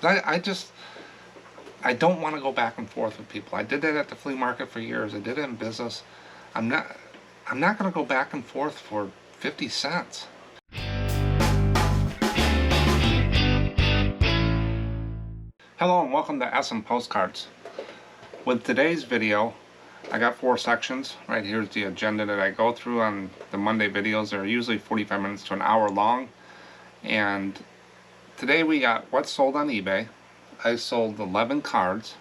Because I don't want to go back and forth with people. I did that at the flea market for years. I did it in business. I'm not going to go back and forth for 50 cents. Hello and welcome to SMPostcards. With today's video, I got 4 sections. Right here's the agenda that I go through on the Monday videos. They're usually 45 minutes to an hour long. And today we got what's sold on eBay. I sold 11 cards.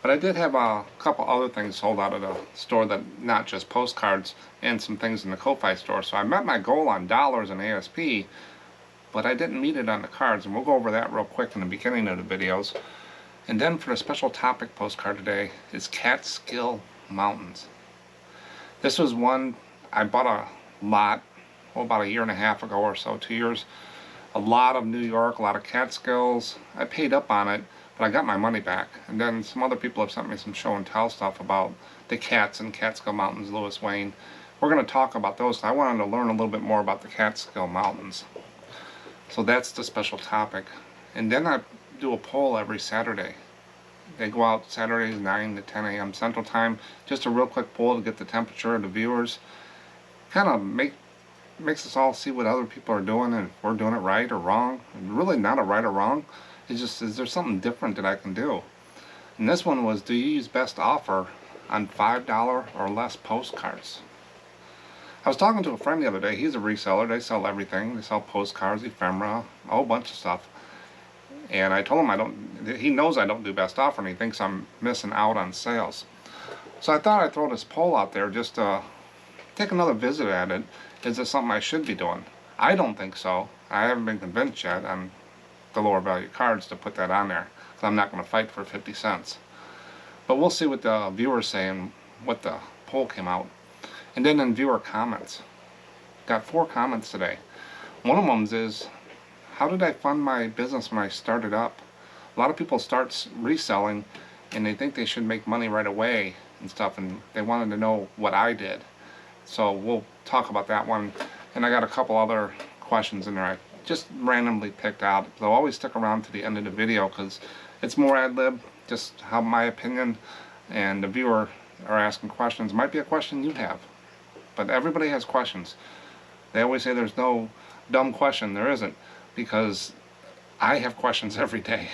But I did have a couple other things sold out of the store, that not just postcards, and some things in the Ko-Fi store. So I met my goal on dollars and ASP, but I didn't meet it on the cards, and we'll go over that real quick in the beginning of the videos. And then for the special topic postcard today is Catskill Mountains. This was one I bought a lot, about a year and a half ago or so, 2 years. A lot of New York, a lot of Catskills. I paid up on it, but I got my money back. And then some other people have sent me some show and tell stuff about the cats in Catskill Mountains, Lewis Wayne. We're going to talk about those. I wanted to learn a little bit more about the Catskill Mountains. So that's the special topic. And then I do a poll every Saturday. They go out Saturdays 9 to 10 a.m. Central Time. Just a real quick poll to get the temperature of the viewers. Kind of makes us all see what other people are doing and if we're doing it right or wrong. And really not a right or wrong. It's just, is there something different that I can do? And this one was, do you use best offer on $5 or less postcards? I was talking to a friend the other day. He's a reseller. They sell everything. They sell postcards, ephemera, a whole bunch of stuff. And I told him he knows I don't do best offer, and he thinks I'm missing out on sales. So I thought I'd throw this poll out there just to take another visit at it. Is this something I should be doing? I don't think so. I haven't been convinced yet on the lower value cards to put that on there, because I'm not going to fight for 50 cents. But we'll see what the viewers say and what the poll came out. And then in viewer comments. Got 4 comments today. One of them is, how did I fund my business when I started up? A lot of people start reselling and they think they should make money right away and stuff, and they wanted to know what I did. So we'll talk about that one. And I got a couple other questions in there I just randomly picked out. They'll always stick around to the end of the video because it's more ad-lib, just how my opinion and the viewer are asking questions. Might be a question you have, but everybody has questions. They always say there's no dumb question. There isn't, because I have questions every day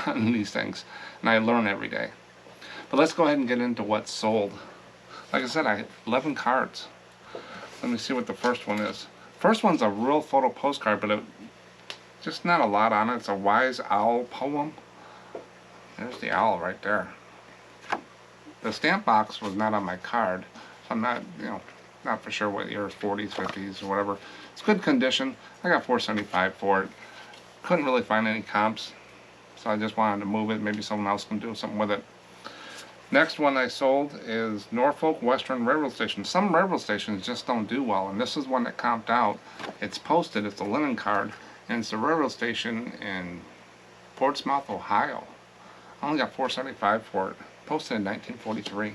on these things, and I learn every day. But let's go ahead and get into what's sold. Like I said, I have 11 cards. Let me see what the first one is. First one's a real photo postcard, but just not a lot on it. It's a wise owl poem. There's the owl right there. The stamp box was not on my card, so I'm not, not for sure what year, 40s, 50s, or whatever. It's good condition. I got $4.75 for it. Couldn't really find any comps, so I just wanted to move it. Maybe someone else can do something with it. Next one I sold is Norfolk Western Railroad Station. Some railroad stations just don't do well, and this is one that comped out. It's posted, it's a linen card, and it's a railroad station in Portsmouth, Ohio. I only got $4.75 for it. Posted in 1943.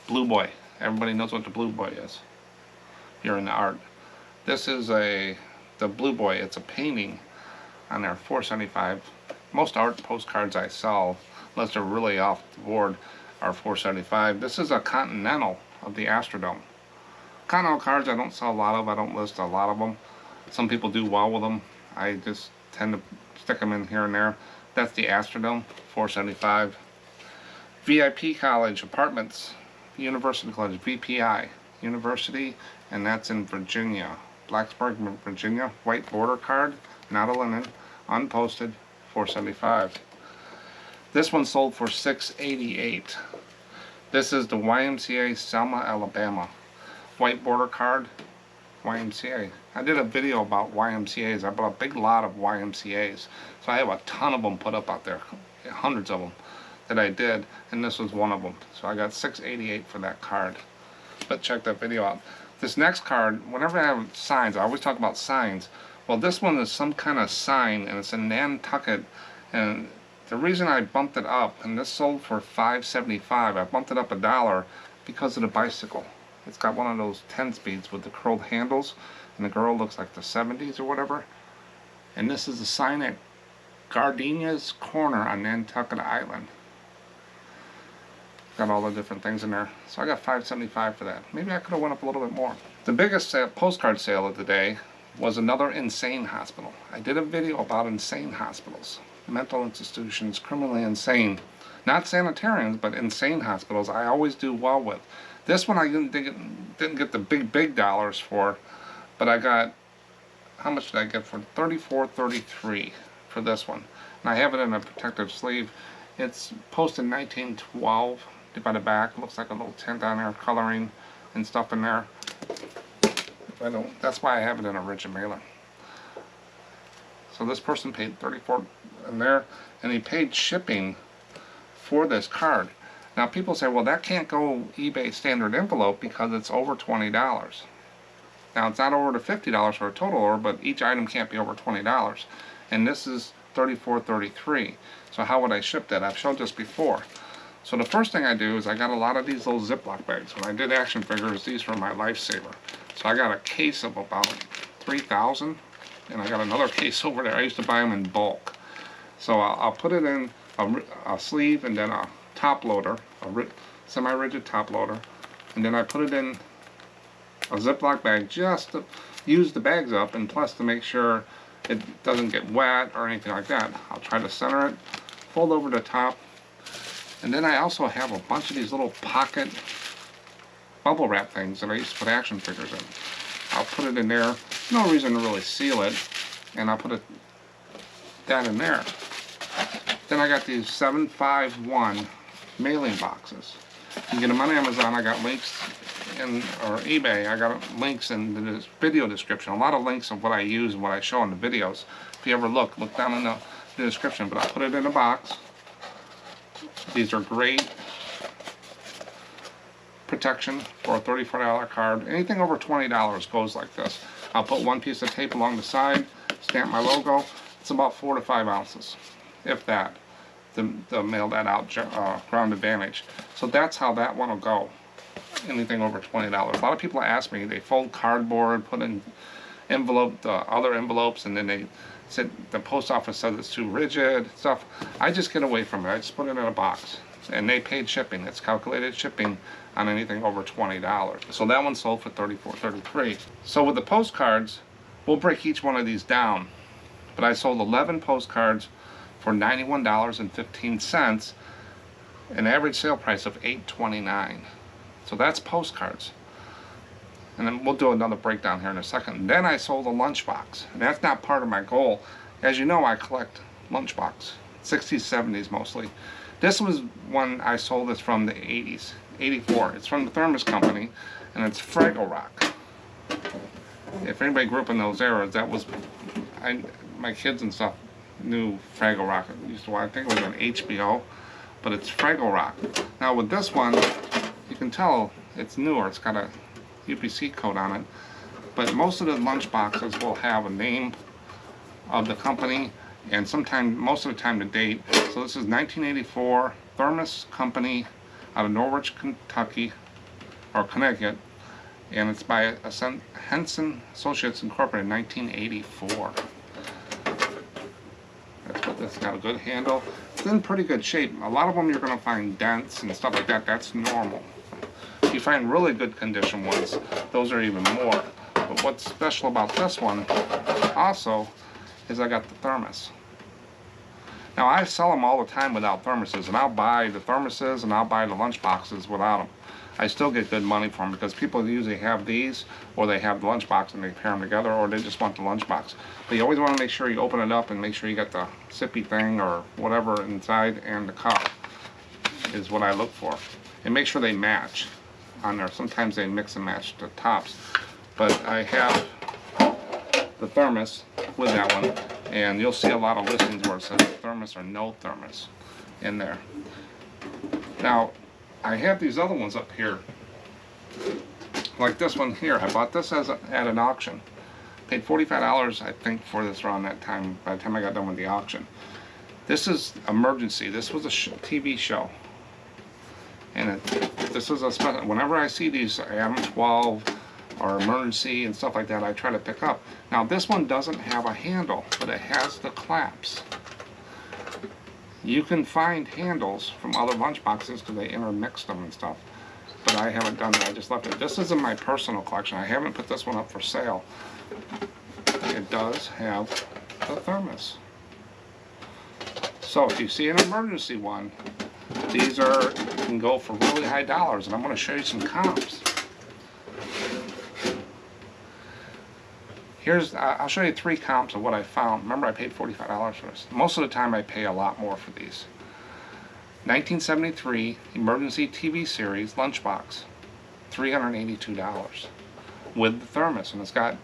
Blue Boy. Everybody knows what the Blue Boy is. You're in the art. This is the Blue Boy. It's a painting on there, $4.75. Most art postcards I sell, unless they're really off the board, are $4.75. This is a Continental of the Astrodome. Continental cards I don't sell a lot of. I don't list a lot of them. Some people do well with them. I just tend to stick them in here and there. That's the Astrodome, $4.75. VIP College Apartments, University College, VPI University, and that's in Virginia, Blacksburg, Virginia. White border card, not a linen, unposted, $4.75. This one sold for $6.88. This is the YMCA Selma, Alabama. White border card, YMCA. I did a video about YMCAs. I bought a big lot of YMCAs. So I have a ton of them put up out there. Hundreds of them that I did. And this was one of them. So I got $6.88 for that card. But check that video out. This next card, whenever I have signs, I always talk about signs. Well, this one is some kind of sign, and it's in Nantucket. And the reason I bumped it up, and this sold for $5.75, I bumped it up $1 because of the bicycle. It's got one of those 10 speeds with the curled handles, and the girl looks like the 70s or whatever. And this is a sign at Gardenia's Corner on Nantucket Island. Got all the different things in there. So I got $5.75 for that. Maybe I could have went up a little bit more. The biggest postcard sale of the day was another insane hospital. I did a video about insane hospitals, mental institutions, criminally insane. Not sanitariums, but insane hospitals I always do well with. This one I didn't get the big dollars for, but I got, how much did I get for? $34.33 for this one. And I have it in a protective sleeve. It's posted 1912 by the back. Looks like a little tint on there, coloring and stuff in there. That's why I have it in a rigid mailer. So this person paid $34 in there, and he paid shipping for this card. Now people say, well, that can't go eBay standard envelope because it's over $20. Now it's not over to $50 for a total order, but each item can't be over $20. And this is $34.33. So how would I ship that? I've showed this before. So the first thing I do is I got a lot of these little Ziploc bags. When I did action figures, these were my lifesaver. So I got a case of about 3,000, and I got another case over there. I used to buy them in bulk. So I'll put it in a sleeve and then a top loader, a semi-rigid top loader, and then I put it in a Ziploc bag just to use the bags up, and plus to make sure it doesn't get wet or anything like that. I'll try to center it, fold over the top, and then I also have a bunch of these little pocket bubble wrap things that I used to put action figures in. I'll put it in there, no reason to really seal it, and I'll put that in there. Then I got these 751 mailing boxes. You can get them on Amazon. I got links or eBay. I got links in the video description. A lot of links of what I use and what I show in the videos. If you ever look down in the description. But I'll put it in a box. These are great protection for a $34 card. Anything over $20 goes like this. I'll put one piece of tape along the side, stamp my logo. It's about 4 to 5 ounces, if that, to mail that out, Ground Advantage. So that's how that one will go. Anything over $20. A lot of people ask me, they fold cardboard, put in other envelopes, and then they said the post office says it's too rigid stuff. I just get away from it. I just put it in a box, and they paid shipping. It's calculated shipping on anything over $20. So that one sold for $34.33. So with the postcards, we'll break each one of these down. But I sold 11 postcards for $91.15, an average sale price of $8.29. So that's postcards. And then we'll do another breakdown here in a second. Then I sold a lunchbox, and that's not part of my goal. As you know, I collect lunchbox, 60s, 70s mostly. This was one I sold this from the 80s, 84. It's from the Thermos Company, and it's Fraggle Rock. If anybody grew up in those eras, that was, my kids and stuff knew Fraggle Rock. I used to watch, I think it was on HBO, but it's Fraggle Rock. Now with this one, you can tell it's newer. It's got a UPC code on it, but most of the lunch boxes will have a name of the company, and most of the time the date. So this is 1984, Thermos Company out of Norwich, Kentucky, or Connecticut, and it's by Henson Associates Incorporated, 1984. That's what this got, a good handle. It's in pretty good shape. A lot of them you're going to find dents and stuff like that. That's normal. If you find really good condition ones, those are even more. But what's special about this one also is I got the thermos. Now I sell them all the time without thermoses, and I'll buy the thermoses and I'll buy the lunch boxes without them. I still get good money for them because people usually have these, or they have the lunch box and they pair them together, or they just want the lunch box. But you always want to make sure you open it up and make sure you got the sippy thing or whatever inside, and the cup is what I look for. And make sure they match on there. Sometimes they mix and match the tops. But I have the thermos with that one, and you'll see a lot of listings where it says thermos or no thermos in there. Now, I have these other ones up here, like this one here. I bought this at an auction. Paid $45, I think, for this around that time, by the time I got done with the auction. This is Emergency. This was a TV show. And this is a special. Whenever I see these Adam 12 or emergency and stuff like that, I try to pick up. Now this one doesn't have a handle, but it has the clasps. You can find handles from other lunch boxes because they intermixed them and stuff, but I haven't done that. I just left it. This is in my personal collection. I haven't put this one up for sale. It does have the thermos. So if you see an emergency one, these can go for really high dollars, and I'm going to show you some comps. I'll show you 3 comps of what I found. Remember, I paid $45 for this. Most of the time I pay a lot more for these. 1973 Emergency TV Series Lunchbox, $382 with the thermos, and it's got,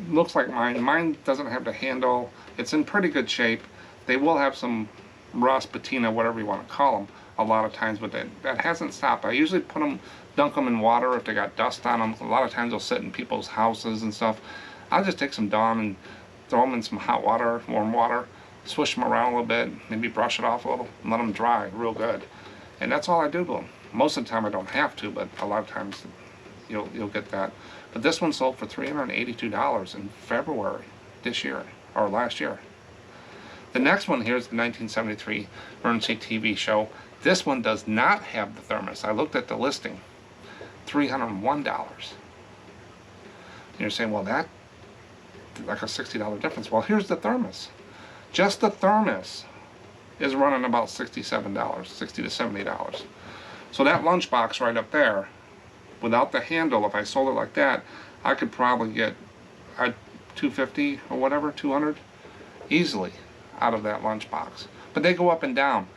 looks like mine. Mine doesn't have the handle. It's in pretty good shape. They will have some rust, patina, whatever you want to call them, a lot of times, but that hasn't stopped. I usually dunk them in water if they got dust on them. A lot of times they'll sit in people's houses and stuff. I'll just take some Dawn and throw them in some hot water, warm water, swish them around a little bit, maybe brush it off a little, and let them dry real good. And that's all I do to them. Most of the time I don't have to, but a lot of times you'll get that. But this one sold for $382 in February this year, or last year. The next one here is the 1973 Emergency TV show. This one does not have the thermos. I looked at the listing. $301. You're saying, well, that's like a $60 difference. Well, here's the thermos. Just the thermos is running about $67, $60 to $70. So that lunchbox right up there, without the handle, if I sold it like that, I could probably get $250 or whatever, $200 easily out of that lunchbox. But they go up and down.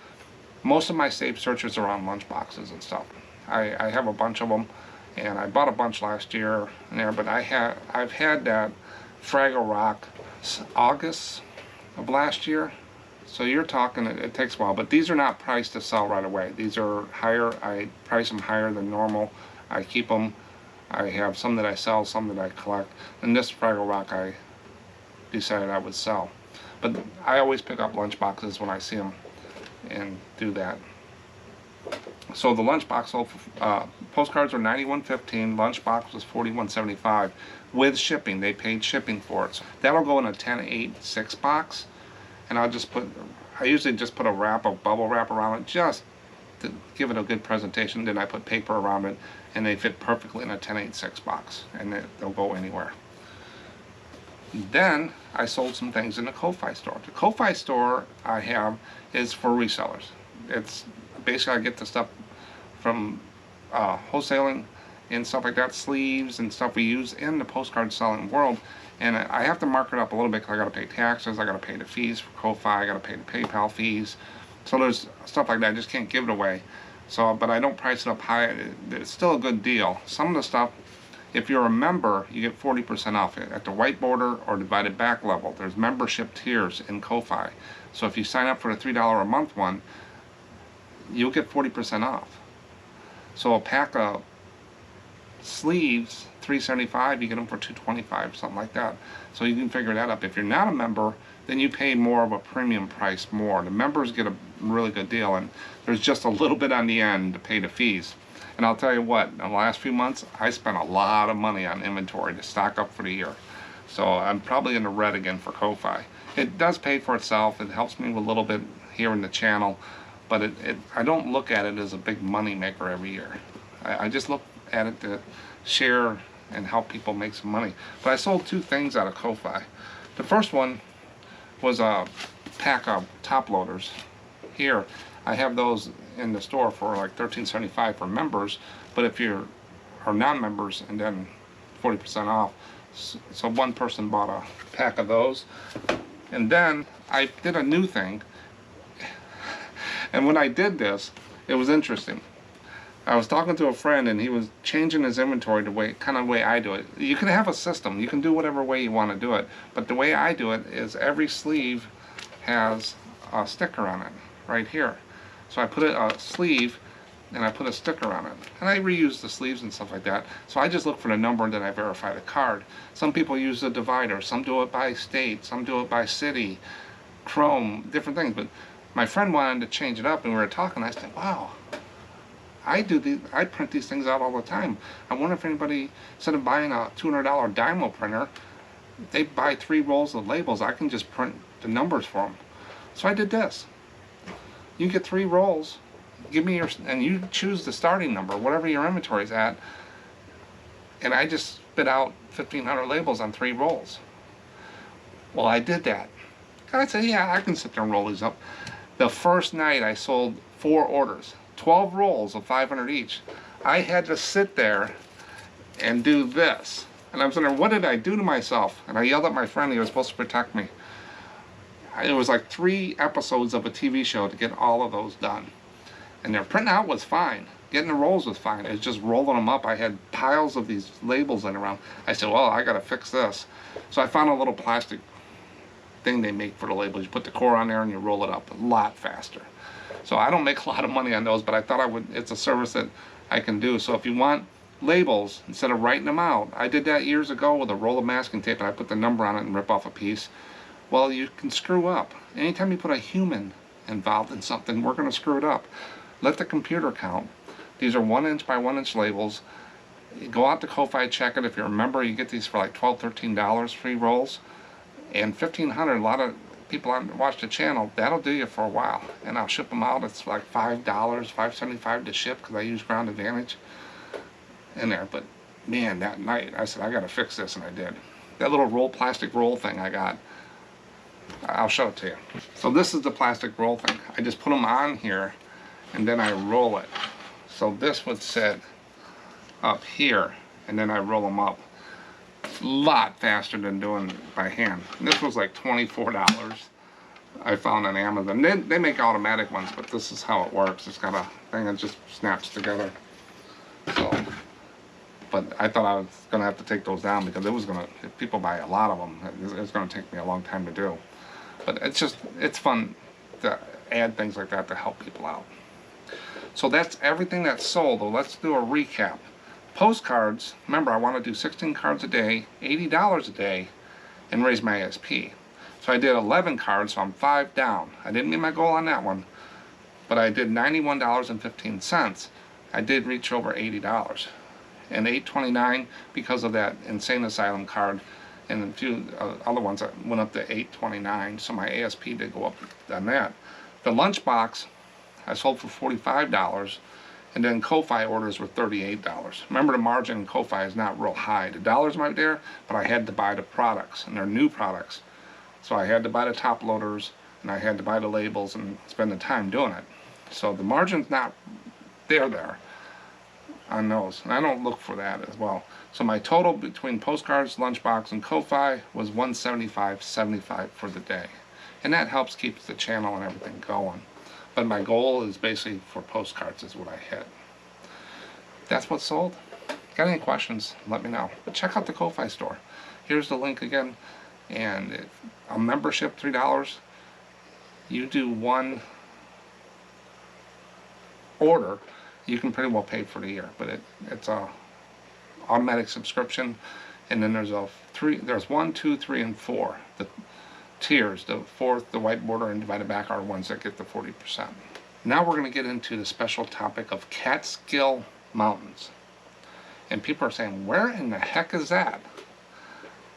Most of my safe searches are on lunchboxes and stuff. I have a bunch of them, and I bought a bunch last year and there, but I've had that Fraggle Rock August of last year. So you're talking, it takes a while, but these are not priced to sell right away. These are higher. I price them higher than normal. I keep them. I have some that I sell, some that I collect, and this Fraggle Rock I decided I would sell. But I always pick up lunch boxes when I see them and do that. So the lunchbox sold for, postcards are $91.15. Lunchbox was $41.75 with shipping. They paid shipping for it. So that'll go in a 10-8-6 box, and I usually just put a bubble wrap around it just to give it a good presentation. Then I put paper around it, and they fit perfectly in a 10-8-6 box, and they'll go anywhere. Then I sold some things in the Ko-Fi store. The Ko-Fi store I have is for resellers. It's basically I get the stuff from wholesaling and stuff like that, sleeves and stuff we use in the postcard selling world. And I have to mark it up a little bit because I got to pay taxes, I got to pay the fees for Ko-Fi, I got to pay the PayPal fees. So there's stuff like that. I just can't give it away. So, but I don't price it up high. It's still a good deal. Some of the stuff, if you're a member, you get 40% off it at the white border or divided back level. There's membership tiers in Ko-Fi. So if you sign up for the $3 a month one, you'll get 40% off. So a pack of sleeves, $3.75, you get them for $2.25, something like that. So you can figure that up. If you're not a member, then you pay more of a premium price more. The members get a really good deal, and there's just a little bit on the end to pay the fees. And I'll tell you what, in the last few months, I spent a lot of money on inventory to stock up for the year. So I'm probably in the red again for Ko-Fi. It does pay for itself. It helps me with a little bit here in the channel, but I don't look at it as a big money maker every year. I just look at it to share and help people make some money. But I sold 2 things out of Ko-Fi. The first one was a pack of top loaders. Here, I have those in the store for like $13.75 for members, but if you are non-members, and then 40% off. So one person bought a pack of those. And then I did a new thing, and when I did this, it was interesting. I was talking to a friend, and he was changing his inventory the way I do it. You can have a system. You can do whatever way you want to do it. But the way I do it is every sleeve has a sticker on it, right here. So I put a sleeve, and I put a sticker on it. And I reuse the sleeves and stuff like that. So I just look for the number, and then I verify the card. Some people use a divider. Some do it by state. Some do it by city, Chrome, different things. But my friend wanted to change it up, and we were talking. I said, wow. I print these things out all the time. I wonder if anybody, instead of buying a $200 Dymo printer, they buy 3 rolls of labels. I can just print the numbers for them. So I did this. You get 3 rolls, give me your, and you choose the starting number, whatever your inventory is at, and I just spit out 1,500 labels on 3 rolls. Well, I did that. I said, yeah, I can sit there and roll these up. The first night I sold 4 orders, 12 rolls of 500 each. I had to sit there and do this. And I'm wondering, what did I do to myself? And I yelled at my friend, he was supposed to protect me. It was like 3 episodes of a TV show to get all of those done. And their printing out was fine. Getting the rolls was fine. It was just rolling them up. I had piles of these labels laying around. I said, well, I got to fix this. So I found a little plastic thing they make for the labels. You put the core on there and you roll it up a lot faster. So I don't make a lot of money on those, but I thought I would. It's a service that I can do. So if you want labels, instead of writing them out, I did that years ago with a roll of masking tape, and I put the number on it and rip off a piece. Well, you can screw up. Anytime you put a human involved in something, we're going to screw it up. Let the computer count. These are 1 inch by 1 inch labels. You go out to Ko-Fi, check it. If you're a member, you get these for like $12, $13 free rolls. And $1,500, a lot of people watch the channel, that'll do you for a while. And I'll ship them out. It's like $5, $5.75 to ship because I use Ground Advantage in there. But man, that night I said, I got to fix this, and I did. That little plastic roll thing I got, I'll show it to you. So this is the plastic roll thing. I just put them on here and then I roll it. So this would sit up here and then I roll them up. A lot faster than doing it by hand. And this was like $24 I found on Amazon. They make automatic ones, but this is how it works. It's got a thing that just snaps together. So, but I thought I was going to have to take those down because it was going to, if people buy a lot of them, it's going to take me a long time to do. But it's fun to add things like that to help people out. So that's everything that's sold. Well, let's do a recap. Postcards, remember I want to do 16 cards a day, $80 a day, and raise my ASP. So I did 11 cards, so I'm 5 down. I didn't meet my goal on that one, but I did $91.15. I did reach over $80. And $8.29 because of that Insane Asylum card, and a few other ones that went up to $8.29, so my ASP did go up on that. The lunchbox I sold for $45, and then Ko-Fi orders were $38. Remember, the margin in Ko-Fi is not real high. The dollars might be there, but I had to buy the products, and they're new products. So I had to buy the top loaders, and I had to buy the labels and spend the time doing it. So the margin's not there on those, and I don't look for that as well. So my total between Postcards, Lunchbox, and Ko-Fi was $175.75 for the day, and that helps keep the channel and everything going. But my goal is basically for Postcards is what I hit. That's what's sold. Got any questions? Let me know. But check out the Ko-Fi store. Here's the link again, and a membership $3. You do 1 order, you can pretty well pay for the year, but it's a automatic subscription, and then there's there's 1, 2, 3, and 4. The tiers, the 4th, the white border and divided back, are ones that get the 40%. Now we're going to get into the special topic of Catskill Mountains. And people are saying, where in the heck is that?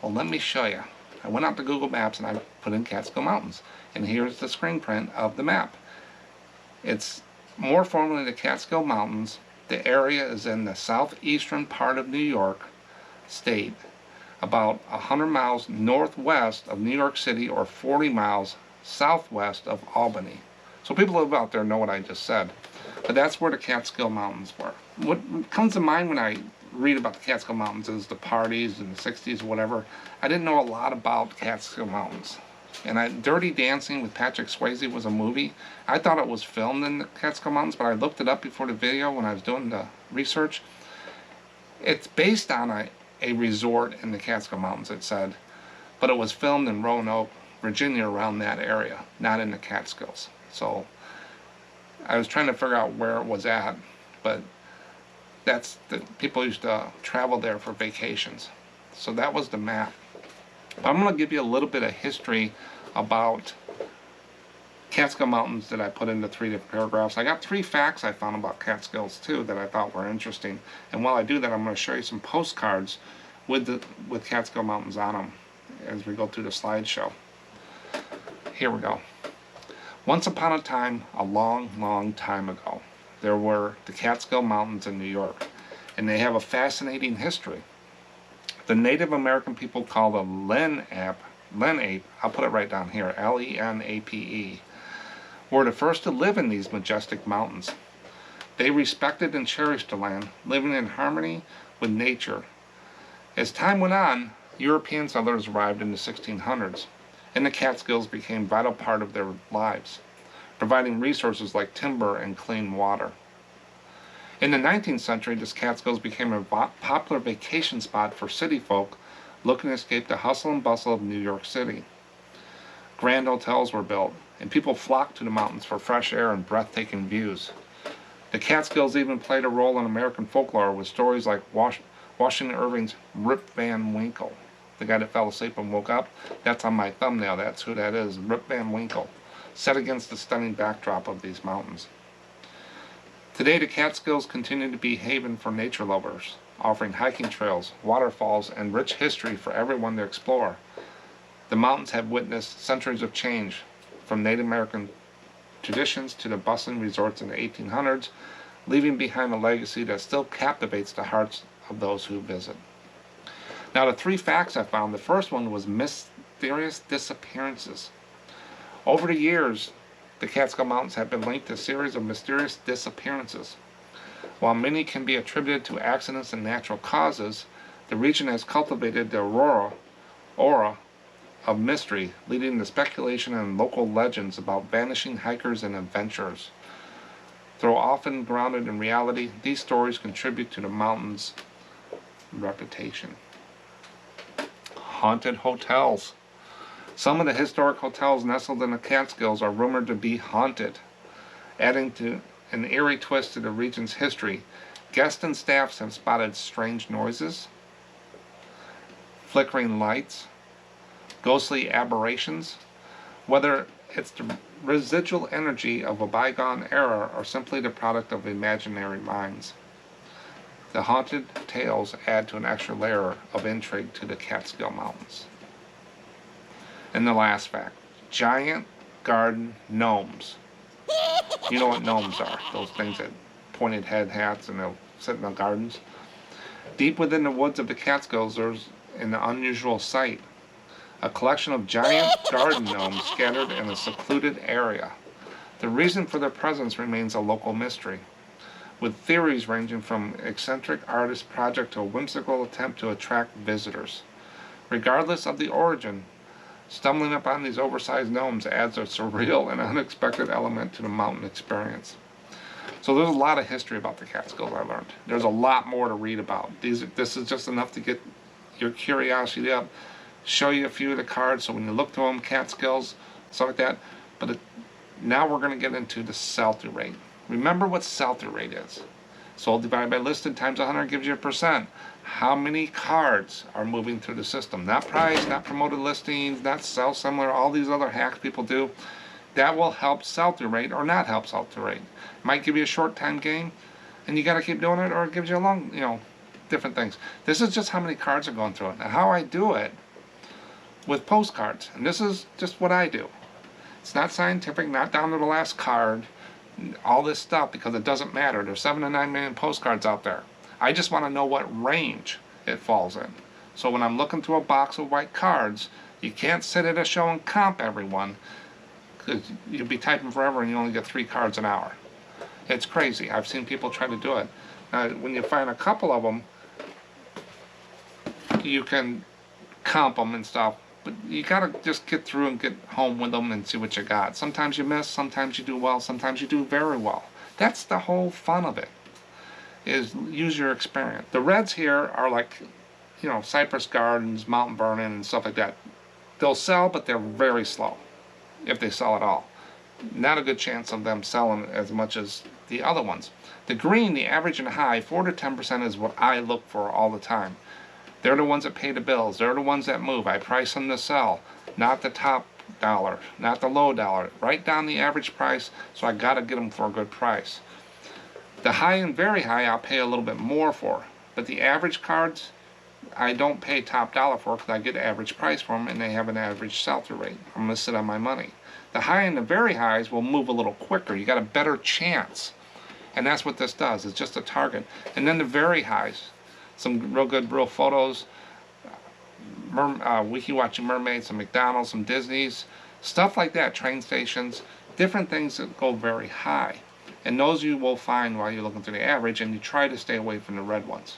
Well, let me show you. I went out to Google Maps and I put in Catskill Mountains, and here's the screen print of the map. It's more formally the Catskill Mountains. The area is in the southeastern part of New York State, about 100 miles northwest of New York City or 40 miles southwest of Albany. So people who live out there know what I just said. But that's where the Catskill Mountains were. What comes to mind when I read about the Catskill Mountains is the parties in the 60s or whatever. I didn't know a lot about Catskill Mountains. And Dirty Dancing with Patrick Swayze was a movie. I thought it was filmed in the Catskill Mountains, but I looked it up before the video when I was doing the research. It's based on a resort in the Catskill Mountains, it said, but it was filmed in Roanoke, Virginia, around that area, not in the Catskills. So I was trying to figure out where it was at, but people used to travel there for vacations. So that was the map. But I'm going to give you a little bit of history about Catskill Mountains that I put into 3 different paragraphs. I got 3 facts I found about Catskills too that I thought were interesting. And while I do that, I'm going to show you some postcards with Catskill Mountains on them as we go through the slideshow. Here we go. Once upon a time, a long, long time ago, there were the Catskill Mountains in New York, and they have a fascinating history. The Native American people called the Lenape, I'll put it right down here, Lenape, were the first to live in these majestic mountains. They respected and cherished the land, living in harmony with nature. As time went on, European settlers arrived in the 1600s, and the Catskills became a vital part of their lives, providing resources like timber and clean water. In the 19th century, the Catskills became a popular vacation spot for city folk looking to escape the hustle and bustle of New York City. Grand hotels were built, and people flocked to the mountains for fresh air and breathtaking views. The Catskills even played a role in American folklore with stories like Washington Irving's Rip Van Winkle. The guy that fell asleep and woke up, that's on my thumbnail, that's who that is, Rip Van Winkle, set against the stunning backdrop of these mountains. Today, the Catskills continue to be a haven for nature lovers, offering hiking trails, waterfalls, and rich history for everyone to explore. The mountains have witnessed centuries of change, from Native American traditions to the bustling resorts in the 1800s, leaving behind a legacy that still captivates the hearts of those who visit. Now, the 3 facts I found, the first one was mysterious disappearances. Over the years, the Catskill Mountains have been linked to a series of mysterious disappearances. While many can be attributed to accidents and natural causes, the region has cultivated the aura of mystery, leading to speculation and local legends about vanishing hikers and adventurers. Though often grounded in reality, these stories contribute to the mountain's reputation. Haunted hotels. Some of the historic hotels nestled in the Catskills are rumored to be haunted, adding to an eerie twist to the region's history. Guests and staffs have spotted strange noises, flickering lights, ghostly aberrations. Whether it's the residual energy of a bygone era or simply the product of imaginary minds, the haunted tales add to an extra layer of intrigue to the Catskill Mountains. And the last fact, giant garden gnomes. You know what gnomes are, those things that pointed head hats and they'll sit in the gardens. Deep within the woods of the Catskills, there's an unusual sight. A collection of giant garden gnomes scattered in a secluded area. The reason for their presence remains a local mystery, with theories ranging from eccentric artist project to a whimsical attempt to attract visitors. Regardless of the origin, stumbling upon these oversized gnomes adds a surreal and unexpected element to the mountain experience. So there's a lot of history about the Catskills I learned. There's a lot more to read about. This is just enough to get your curiosity up, show you a few of the cards, so when you look through them, Catskills, stuff like that. But now we're going to get into the sell-through rate. Remember what sell-through rate is. Sold divided by listed times 100 gives you a percent. How many cards are moving through the system? Not price, not promoted listings, not sell similar, all these other hacks people do. That will help sell-through rate or not help sell-through rate. Might give you a short time gain, and you got to keep doing it, or it gives you a long, different things. This is just how many cards are going through it. And how I do it with postcards, and this is just what I do. It's not scientific, not down to the last card, all this stuff, because it doesn't matter. There's 7 to 9 million postcards out there. I just want to know what range it falls in. So when I'm looking through a box of white cards, you can't sit at a show and comp everyone, because you'll be typing forever and you only get 3 cards an hour. It's crazy. I've seen people try to do it. Now, when you find a couple of them, you can comp them and stuff, but you gotta just get through and get home with them and see what you got. Sometimes you miss, sometimes you do well, sometimes you do very well. That's the whole fun of it, is use your experience. The reds here are like, Cypress Gardens, Mountain Burning, and stuff like that. They'll sell, but they're very slow, if they sell at all. Not a good chance of them selling as much as the other ones. The green, the average and high, 4 to 10% is what I look for all the time. They're the ones that pay the bills. They're the ones that move. I price them to sell, not the top dollar, not the low dollar. Right down the average price, so I gotta get them for a good price. The high and very high I'll pay a little bit more for, but the average cards I don't pay top dollar for because I get average price for them and they have an average sell-through rate. I'm gonna sit on my money. The high and the very highs will move a little quicker. You got a better chance, and that's what this does. It's just a target. And then the very highs, some real good real photos, Wiki Watching Mermaids, some McDonald's, some Disney's, stuff like that, train stations, different things that go very high. And those you will find while you're looking through the average, and you try to stay away from the red ones.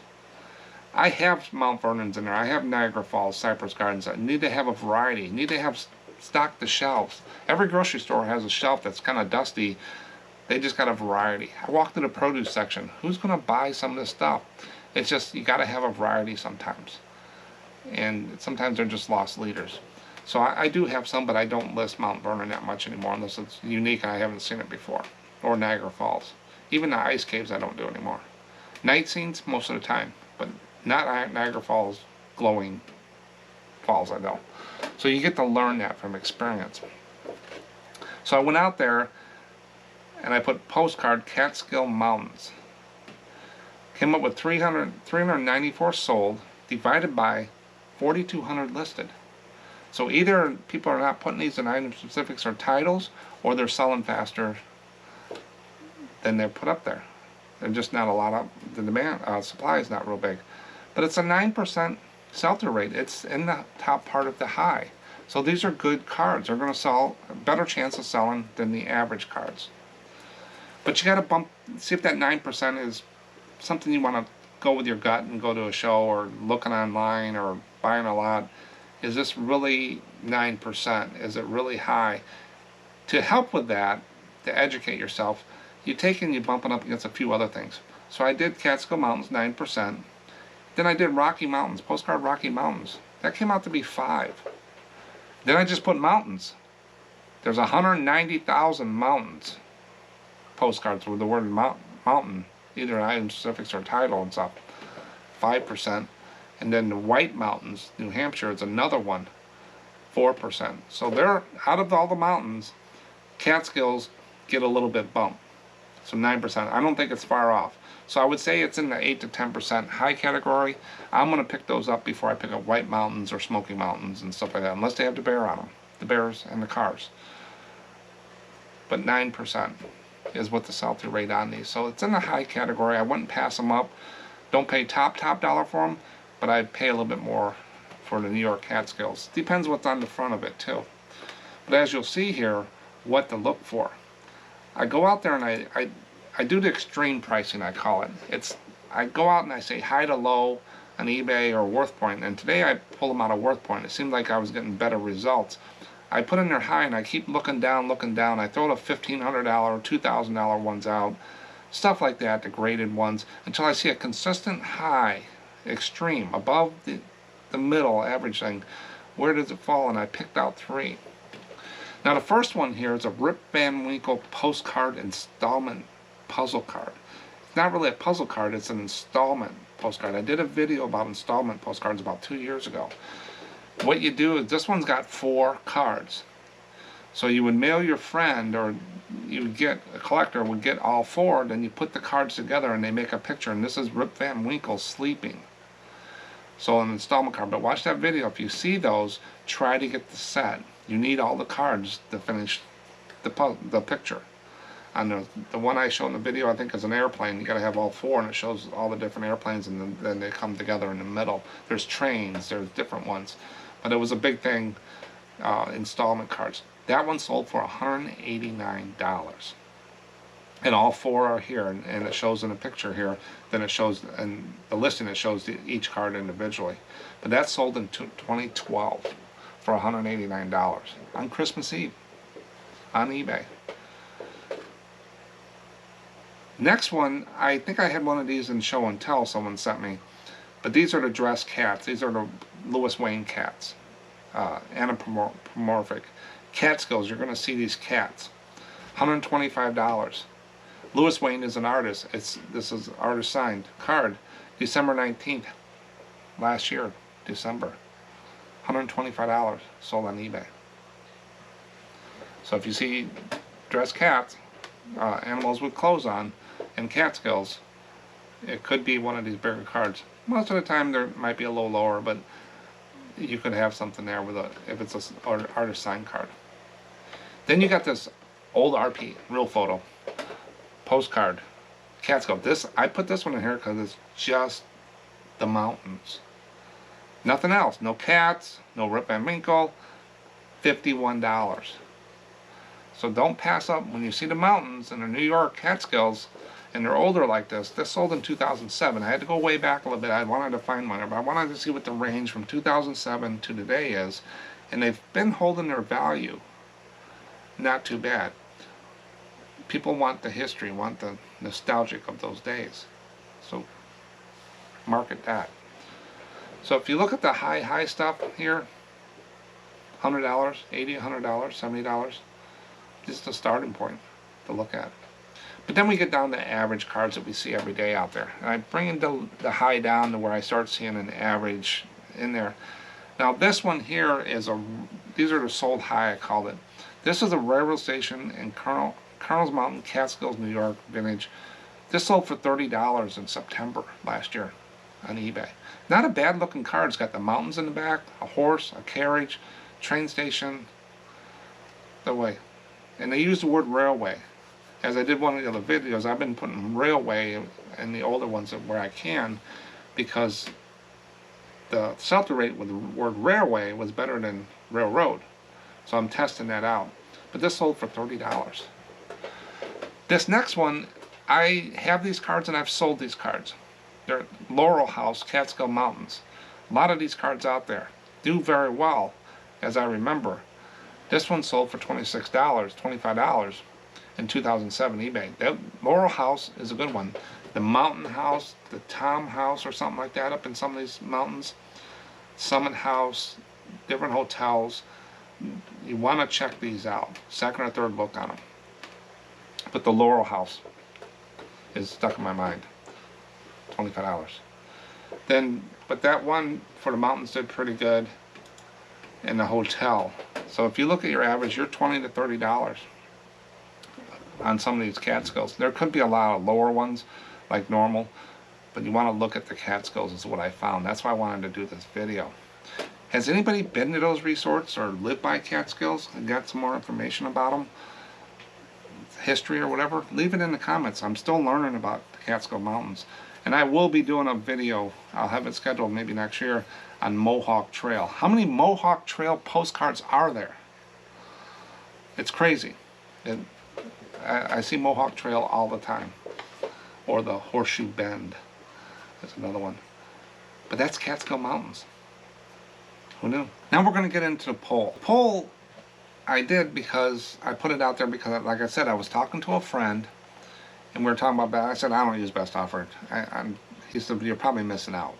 I have Mount Vernon's in there. I have Niagara Falls, Cypress Gardens. I need to have a variety. I need to have stock the shelves. Every grocery store has a shelf that's kind of dusty. They just got a variety. I walked to the produce section. Who's going to buy some of this stuff? It's just, you got to have a variety sometimes. And sometimes they're just lost leaders. So I do have some, but I don't list Mount Vernon that much anymore unless it's unique and I haven't seen it before. Or Niagara Falls. Even the ice caves I don't do anymore. Night scenes most of the time, but not Niagara Falls, glowing falls I don't. So you get to learn that from experience. So I went out there and I put postcard Catskill Mountains. Came up with 394 sold, divided by 4,200 listed. So either people are not putting these in item specifics or titles, or they're selling faster than they're put up there. There's just not a lot of, the demand, supply is not real big. But it's a 9% sell-through rate. It's in the top part of the high. So these are good cards. They're going to sell, a better chance of selling than the average cards. But you got to see if that 9% is something you want to go with your gut and go to a show, or looking online or buying a lot. Is this really 9%? Is it really high? To help with that, to educate yourself, you take and you bump it up against a few other things. So I did Catskill Mountains, 9%. Then I did Rocky Mountains, Postcard Rocky Mountains. That came out to be 5. Then I just put mountains. There's 190,000 mountains postcards with the word mountain, either in item specifics or title and stuff. 5%. And then the White Mountains, New Hampshire, is another one, 4%. So they're, out of all the mountains, Catskills get a little bit bump. So 9%. I don't think it's far off. So I would say it's in the 8 to 10% high category. I'm going to pick those up before I pick up White Mountains or Smoky Mountains and stuff like that, unless they have the bear on them, the bears and the cars. But 9% is what the sell-through rate on these. So it's in the high category. I wouldn't pass them up. Don't pay top dollar for them, but I'd pay a little bit more for the New York Catskills. Depends what's on the front of it too. But as you'll see here, what to look for. I go out there and I do the extreme pricing, I call it. I go out and I say high to low on eBay or WorthPoint, and today I pull them out of WorthPoint. It seemed like I was getting better results. I put in their high and I keep looking down. I throw the $1,500, $2,000 ones out, stuff like that, the graded ones, until I see a consistent high, extreme, above the middle average thing. Where does it fall? And I picked out 3. Now the first one here is a Rip Van Winkle postcard installment puzzle card. It's not really a puzzle card, it's an installment postcard. I did a video about installment postcards about 2 years ago. What you do is, this one's got 4 cards. So you would mail your friend, or you would get, a collector would get all 4, then you put the cards together and they make a picture, and this is Rip Van Winkle sleeping. So an installment card. But watch that video. If you see those, try to get the set. You need all the cards to finish the picture. On the one I showed in the video, I think is an airplane. You got to have all 4, and it shows all the different airplanes, and then they come together in the middle. There's trains, there's different ones, but it was a big thing. Installment cards. That one sold for $189, and all 4 are here, and it shows in a picture here. Then it shows in the listing. It shows each card individually, but that sold in 2012 for $189 on Christmas Eve on eBay. Next one, I think I had one of these in show and tell someone sent me, but these are the dressed cats. These are the Lewis Wayne cats, anthropomorphic Catskills. You're going to see these cats, $125. Lewis Wayne is an artist. This is artist signed card, December 19th, last year, December. $125 sold on eBay. So if you see dressed cats, animals with clothes on, and Catskills, it could be one of these bigger cards. Most of the time there might be a little lower, but you could have something there with if it's an artist signed card. Then you got this old RP, real photo, postcard, Catskill. I put this one in here because it's just the mountains. Nothing else. No cats, no Rip Van Winkle. $51. So don't pass up when you see the mountains and the New York Catskills and they're older like this. This sold in 2007. I had to go way back a little bit. I wanted to find one, but I wanted to see what the range from 2007 to today is. And they've been holding their value. Not too bad. People want the history, want the nostalgic of those days. So market that. So if you look at the high stuff here, $100, $80, $100, $70, just a starting point to look at. But then we get down to average cards that we see every day out there. And I bring the high down to where I start seeing an average in there. Now this one here is these are the sold high, I called it. This is a railroad station in Colonel's Mountain, Catskills, New York, vintage. This sold for $30 in September last year on eBay. Not a bad looking card. It's got the mountains in the back, a horse, a carriage, train station, the way. And they use the word railway. As I did one of the other videos, I've been putting railway in the older ones where I can, because the sell-through rate with the word railway was better than railroad. So I'm testing that out. But this sold for $30. This next one, I have these cards and I've sold these cards. They're Laurel House, Catskill Mountains. A lot of these cards out there do very well, as I remember. This one sold for $26, $25 in 2007 eBay. That Laurel House is a good one. The Mountain House, the Tom House or something like that up in some of these mountains. Summit House, different hotels. You want to check these out. Second or third look on them. But the Laurel House is stuck in my mind. $25. But that one for the mountains did pretty good in the hotel. So if you look at your average, you're $20 to $30 on some of these Catskills. There could be a lot of lower ones, like normal, but you want to look at the Catskills is what I found. That's why I wanted to do this video. Has anybody been to those resorts or lived by Catskills and got some more information about them? History or whatever? Leave it in the comments. I'm still learning about the Catskill Mountains. And I will be doing a video, I'll have it scheduled maybe next year, on Mohawk Trail. How many Mohawk Trail postcards are there? It's crazy. I see Mohawk Trail all the time. Or the Horseshoe Bend. That's another one. But that's Catskill Mountains. Who knew? Now we're going to get into the poll. Poll I did because I put it out there because, like I said, I was talking to a friend and we were talking about, I said, I don't use best offer. He said, you're probably missing out.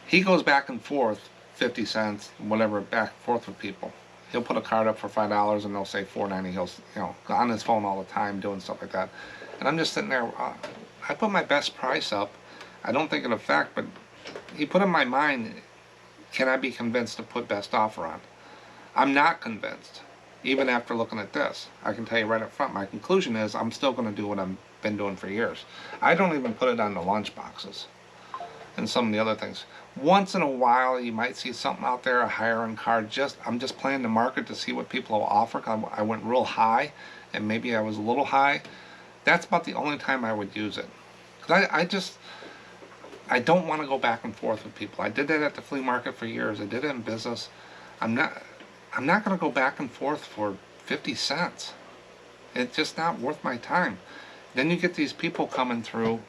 He goes back and forth, 50 cents, whatever, back and forth with people. He'll put a card up for $5 and they'll say $4.90. He'll, on his phone all the time doing stuff like that. And I'm just sitting there, I put my best price up. I don't think it'll affect, but he put in my mind, can I be convinced to put best offer on? I'm not convinced, even after looking at this. I can tell you right up front, my conclusion is I'm still going to do what I've been doing for years. I don't even put it on the lunch boxes and some of the other things. Once in a while, you might see something out there, a higher end card. I'm just playing the market to see what people will offer. I went real high, and maybe I was a little high. That's about the only time I would use it. Because I don't want to go back and forth with people. I did that at the flea market for years. I did it in business. I'm not going to go back and forth for 50 cents. It's just not worth my time. Then you get these people coming through.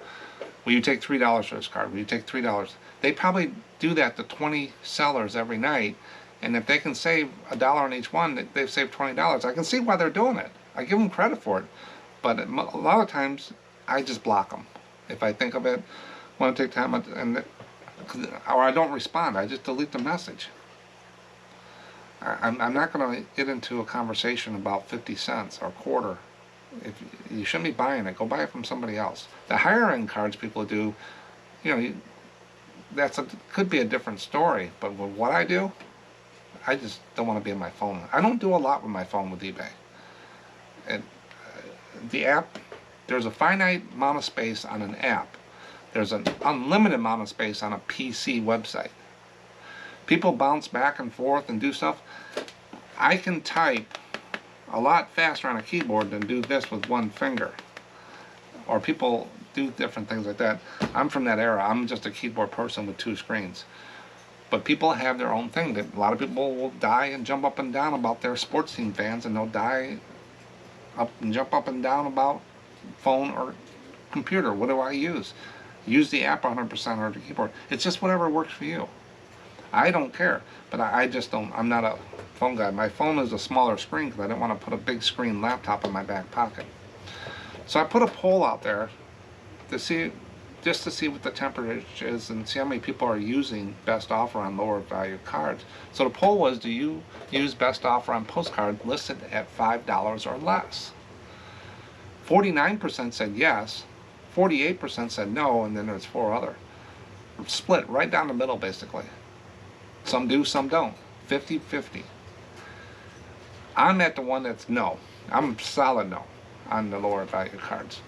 Will you take $3 for this card? Will you take $3? They probably do that to 20 sellers every night. And if they can save $1 on each one, they've saved $20. I can see why they're doing it. I give them credit for it. But a lot of times, I just block them. If I think of it, want to take time, or I don't respond. I just delete the message. I'm not going to get into a conversation about 50 cents or a quarter. If you shouldn't be buying it, go buy it from somebody else. The higher end cards people do, could be a different story. But with what I do, I just don't want to be on my phone. I don't do a lot with my phone with eBay. And the app, there's a finite amount of space on an app. There's an unlimited amount of space on a PC website. People bounce back and forth and do stuff. I can type a lot faster on a keyboard than do this with one finger. Or people do different things like that. I'm from that era. I'm just a keyboard person with 2 screens. But people have their own thing. A lot of people will die and jump up and down about their sports team fans, and they'll die up and jump up and down about phone or computer. What do I use? Use the app 100% or the keyboard. It's just whatever works for you. I don't care, but I just don't. I'm not a phone guy. My phone is a smaller screen because I don't want to put a big screen laptop in my back pocket. So I put a poll out there to see, just to see what the temperature is and see how many people are using best offer on lower value cards. So the poll was, do you use best offer on postcard listed at $5 or less? 49% said yes, 48% said no, and then there's 4 other. Split right down the middle basically. Some do, some don't. 50-50. I'm at the one that's no. I'm solid no on the lower value cards.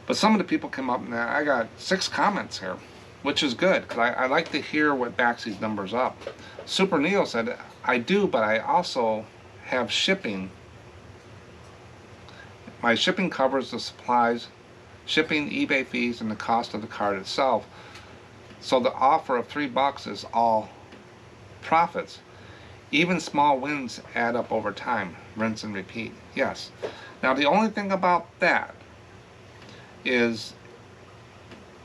But some of the people came up and I got 6 comments here, which is good because I like to hear what backs these numbers up. Super Neo said, I do, but I also have shipping. My shipping covers the supplies, shipping, eBay fees, and the cost of the card itself. So the offer of $3 is all profits. Even small wins add up over time. Rinse and repeat. Yes. Now the only thing about that is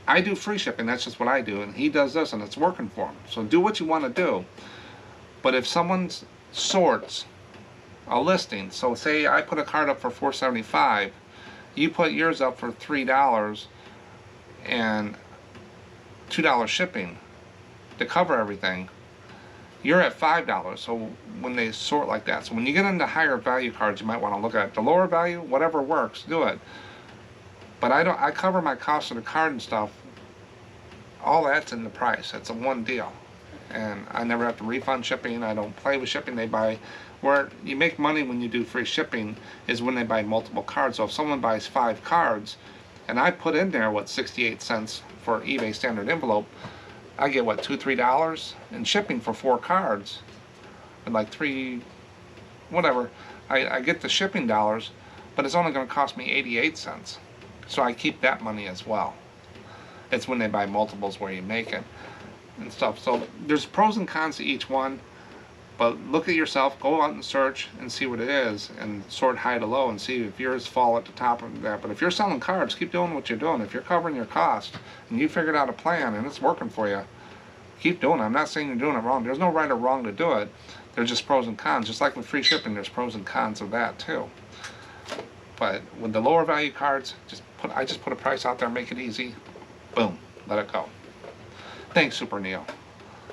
I do free shipping. That's just what I do. And he does this and it's working for him. So do what you want to do. But if someone sorts a listing, so say I put a card up for $4.75, you put yours up for $3 and $2 shipping to cover everything, you're at $5. So when they sort like that, so when you get into higher value cards, you might want to look at the lower value. Whatever works, do it. But I cover my cost of the card and stuff. All that's in the price. It's a one deal, and I never have to refund shipping. I don't play with shipping. They buy. Where you make money when you do free shipping is when they buy multiple cards. So if someone buys 5 cards, and I put in there what 68 cents for eBay standard envelope, I get what $2-3 in shipping for 4 cards, and like 3, whatever. I get the shipping dollars, but it's only going to cost me 88 cents. So I keep that money as well. It's when they buy multiples where you make it and stuff. So there's pros and cons to each one. But look at yourself, go out and search and see what it is, and sort high to low and see if yours fall at the top of that. But if you're selling cards, keep doing what you're doing. If you're covering your cost and you figured out a plan and it's working for you, keep doing it. I'm not saying you're doing it wrong. There's no right or wrong to do it. There's just pros and cons. Just like with free shipping, there's pros and cons of that too. But with the lower value cards, I just put a price out there, make it easy, boom, let it go. Thanks, Super Neo.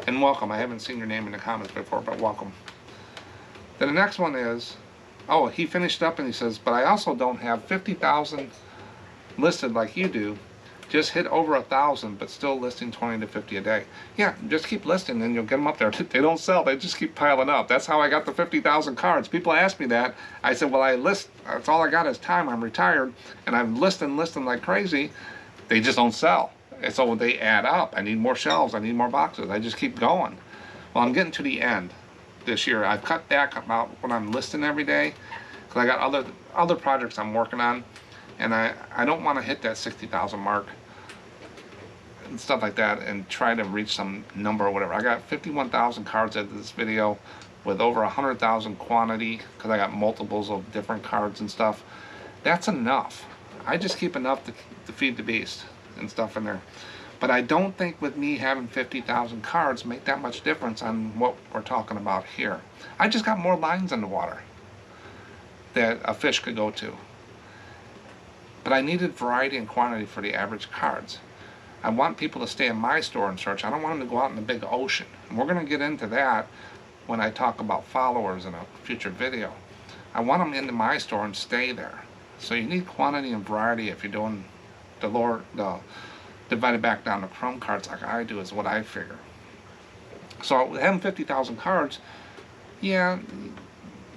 And welcome. I haven't seen your name in the comments before, but welcome. Then the next one is, oh, he finished up and he says, but I also don't have 50,000 listed like you do. Just hit over 1,000, but still listing 20 to 50 a day. Yeah, just keep listing and you'll get them up there. They don't sell. They just keep piling up. That's how I got the 50,000 cards. People ask me that. I said, well, I list. That's all I got is time. I'm retired, and I'm listing like crazy. They just don't sell. And so they add up. I need more shelves. I need more boxes. I just keep going. Well, I'm getting to the end this year. I've cut back about what I'm listing every day because I got other projects I'm working on, and I don't want to hit that 60,000 mark and stuff like that and try to reach some number or whatever. I got 51,000 cards at this video with over 100,000 quantity because I got multiples of different cards and stuff. That's enough. I just keep enough to feed the beast and stuff in there. But I don't think with me having 50,000 cards make that much difference on what we're talking about here. I just got more lines in the water that a fish could go to. But I needed variety and quantity for the average cards. I want people to stay in my store and search. I don't want them to go out in the big ocean. And we're going to get into that when I talk about followers in a future video. I want them into my store and stay there. So you need quantity and variety if you're doing the divided back down to Chrome cards like I do, is what I figure. So having 50,000 cards, yeah,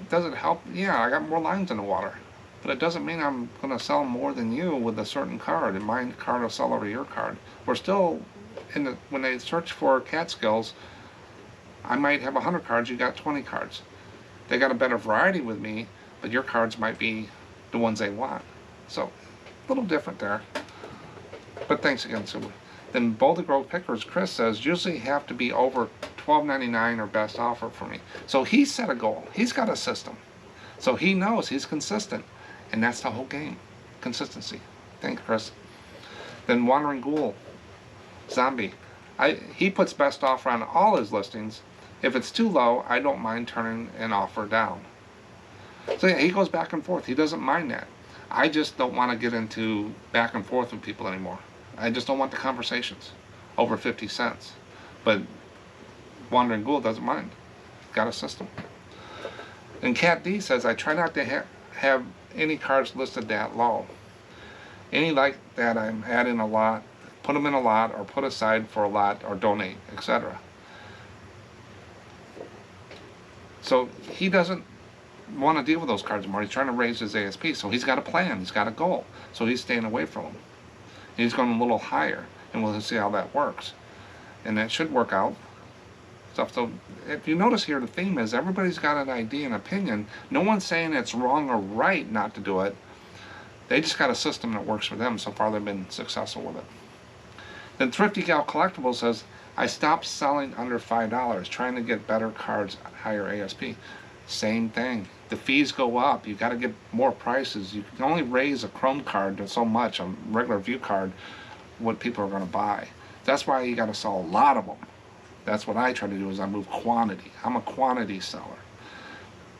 does it help? Yeah, I got more lines in the water. But it doesn't mean I'm going to sell more than you with a certain card, and my card will sell over your card. We're still, when they search for Catskills, I might have 100 cards, you got 20 cards. They got a better variety with me, but your cards might be the ones they want. So, a little different there. But thanks again, Sue. Then Boulder Grove Pickers, Chris says, usually have to be over $12.99 or best offer for me. So he set a goal. He's got a system. So he knows he's consistent. And that's the whole game. Consistency. Thanks, Chris. Then Wandering Ghoul, Zombie. He puts best offer on all his listings. If it's too low, I don't mind turning an offer down. So yeah, he goes back and forth. He doesn't mind that. I just don't want to get into back and forth with people anymore. I just don't want the conversations over 50 cents. But Wandering Ghoul doesn't mind. Got a system. And Cat D says, I try not to have any cards listed that low. Any like that I'm adding a lot, put them in a lot, or put aside for a lot, or donate, etc. So he doesn't want to deal with those cards anymore. He's trying to raise his ASP, so he's got a plan, he's got a goal. So he's staying away from them. He's going a little higher, and we'll see how that works. And that should work out. So if you notice here, the theme is everybody's got an idea and opinion. No one's saying it's wrong or right not to do it. They just got a system that works for them. So far they've been successful with it. Then Thrifty Gal Collectibles says, I stopped selling under $5, trying to get better cards at higher ASP. Same thing. The fees go up. You got to get more prices. You can only raise a Chrome card to so much, a regular view card, what people are going to buy. That's why you got to sell a lot of them. That's what I try to do, is I move quantity. I'm a quantity seller,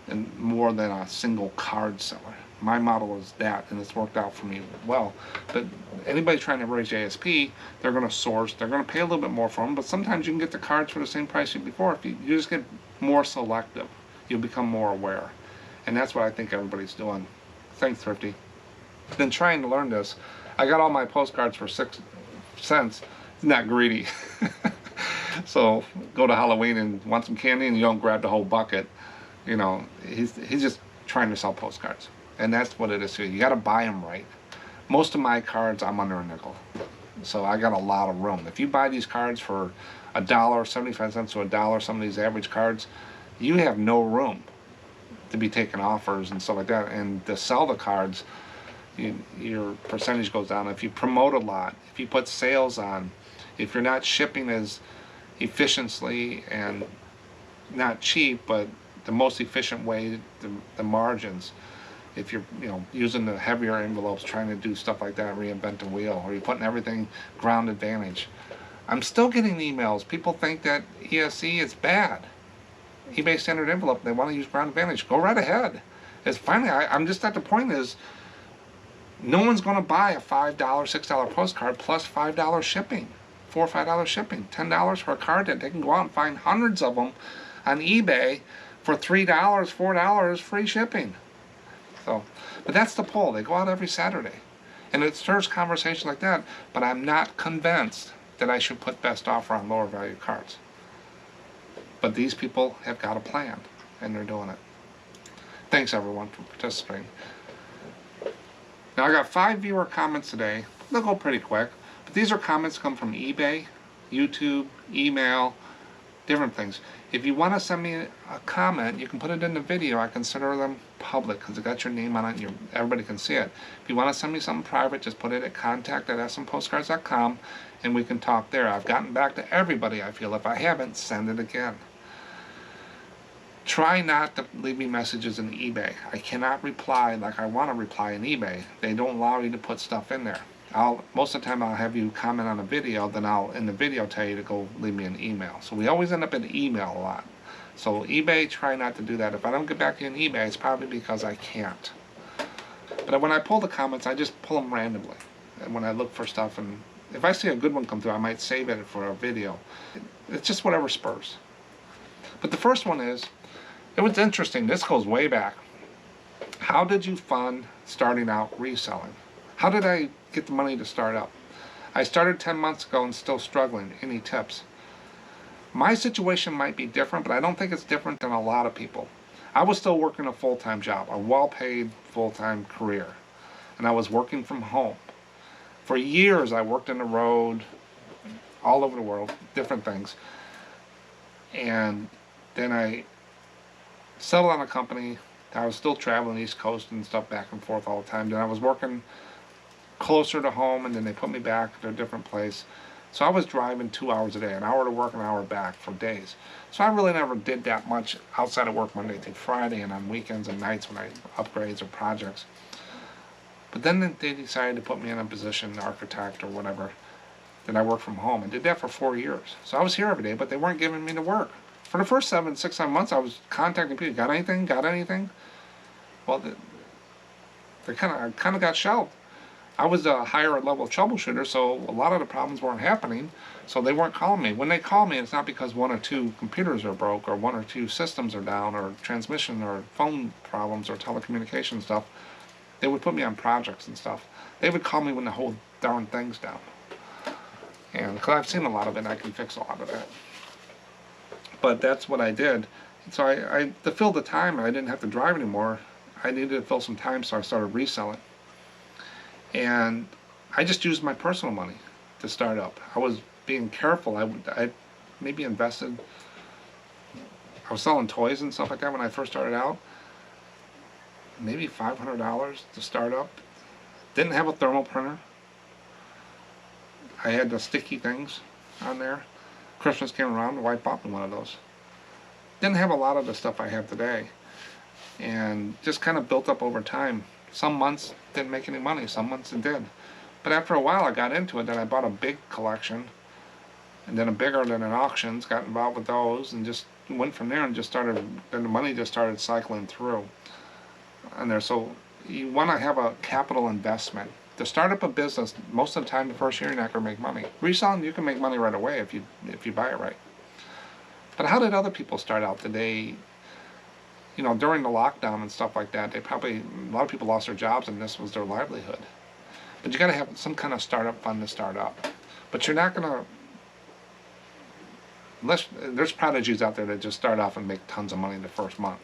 and more than a single card seller. My model is that, and it's worked out for me well. But anybody trying to raise ASP, they're going to source. They're going to pay a little bit more for them, but sometimes you can get the cards for the same price you before. If you just get more selective, you'll become more aware. And that's what I think everybody's doing. Thanks, Thrifty. Then trying to learn this, I got all my postcards for 6 cents. It's not greedy. So go to Halloween and want some candy and you don't grab the whole bucket. You know, he's just trying to sell postcards. And that's what it is too. You got to buy them right. Most of my cards, I'm under a nickel. So I got a lot of room. If you buy these cards for $1, 75 cents to $1, some of these average cards, you have no room to be taking offers and stuff like that. And to sell the cards, your percentage goes down. If you promote a lot, if you put sales on, if you're not shipping as efficiently and not cheap, but the most efficient way, the margins. If you're using the heavier envelopes, trying to do stuff like that, reinvent the wheel, or you're putting everything ground advantage. I'm still getting emails. People think that ESE is bad. eBay standard envelope, they want to use ground advantage. Go right ahead. It's finally, I'm just at the point is, no one's going to buy a $5, $6 postcard plus $5 shipping. $4 or $5 shipping, $10 for a card that they can go out and find hundreds of them on eBay for $3, $4 free shipping. So, but that's the poll. They go out every Saturday, and it stirs conversation like that. But I'm not convinced that I should put best offer on lower value cards. But these people have got a plan, and they're doing it. Thanks everyone for participating. Now I got 5 viewer comments today. They'll go pretty quick. These are comments come from eBay, YouTube, email, different things. If you want to send me a comment, you can put it in the video. I consider them public because it got your name on it. Everybody can see it. If you want to send me something private, just put it at contact@SMPostcards.com and we can talk there. I've gotten back to everybody, I feel. If I haven't, send it again. Try not to leave me messages in eBay. I cannot reply like I want to reply in eBay. They don't allow you to put stuff in there. Most of the time I'll have you comment on a video, then I'll in the video tell you to go leave me an email. So we always end up in email a lot. So eBay, try not to do that. If I don't get back in eBay, it's probably because I can't. But when I pull the comments, I just pull them randomly. And when I look for stuff, and if I see a good one come through, I might save it for a video. It's just whatever spurs. But the first one is, it was interesting. This goes way back. How did you fund starting out reselling? How did I get the money to start up? I started 10 months ago and still struggling. Any tips? My situation might be different, but I don't think it's different than a lot of people. I was still working a full-time job, a well-paid full-time career, and I was working from home. For years I worked on the road, all over the world, different things. And then I settled on a company. I was still traveling East Coast and stuff back and forth all the time. Then I was working closer to home, and then they put me back to a different place. So I was driving 2 hours a day, an hour to work, an hour back for days. So I really never did that much outside of work Monday through Friday and on weekends and nights when I upgrades or projects. But then they decided to put me in a position, architect or whatever, that I worked from home, and did that for 4 years. So I was here every day, but they weren't giving me the work. For the first 7 months, I was contacting people. Got anything? Got anything? Well, they kind of got shelved. I was a higher level troubleshooter, so a lot of the problems weren't happening, so they weren't calling me. When they call me, it's not because 1 or 2 computers are broke, or 1 or 2 systems are down, or transmission or phone problems or telecommunication stuff. They would put me on projects and stuff. They would call me when the whole darn thing's down. And because I've seen a lot of it, and I can fix a lot of that. But that's what I did. So to fill the time, I didn't have to drive anymore. I needed to fill some time, so I started reselling. And I just used my personal money to start up. I was being careful. I maybe invested. I was selling toys and stuff like that when I first started out. Maybe $500 to start up. Didn't have a thermal printer. I had the sticky things on there. Christmas came around, the wife bought me one of those. Didn't have a lot of the stuff I have today. And just kind of built up over time. Some months didn't make any money, some months it did. But after a while I got into it, then I bought a big collection, and then a bigger than an auctions, got involved with those, and just went from there and just started, then the money just started cycling through. And there, so you want to have a capital investment. To start up a business, most of the time the first year you're not going to make money. Reselling, you can make money right away if you buy it right. But how did other people start out? Did they, you know, during the lockdown and stuff like that, a lot of people lost their jobs and this was their livelihood. But you got to have some kind of startup fund to start up. But you're not going to, unless, there's prodigies out there that just start off and make tons of money the first month.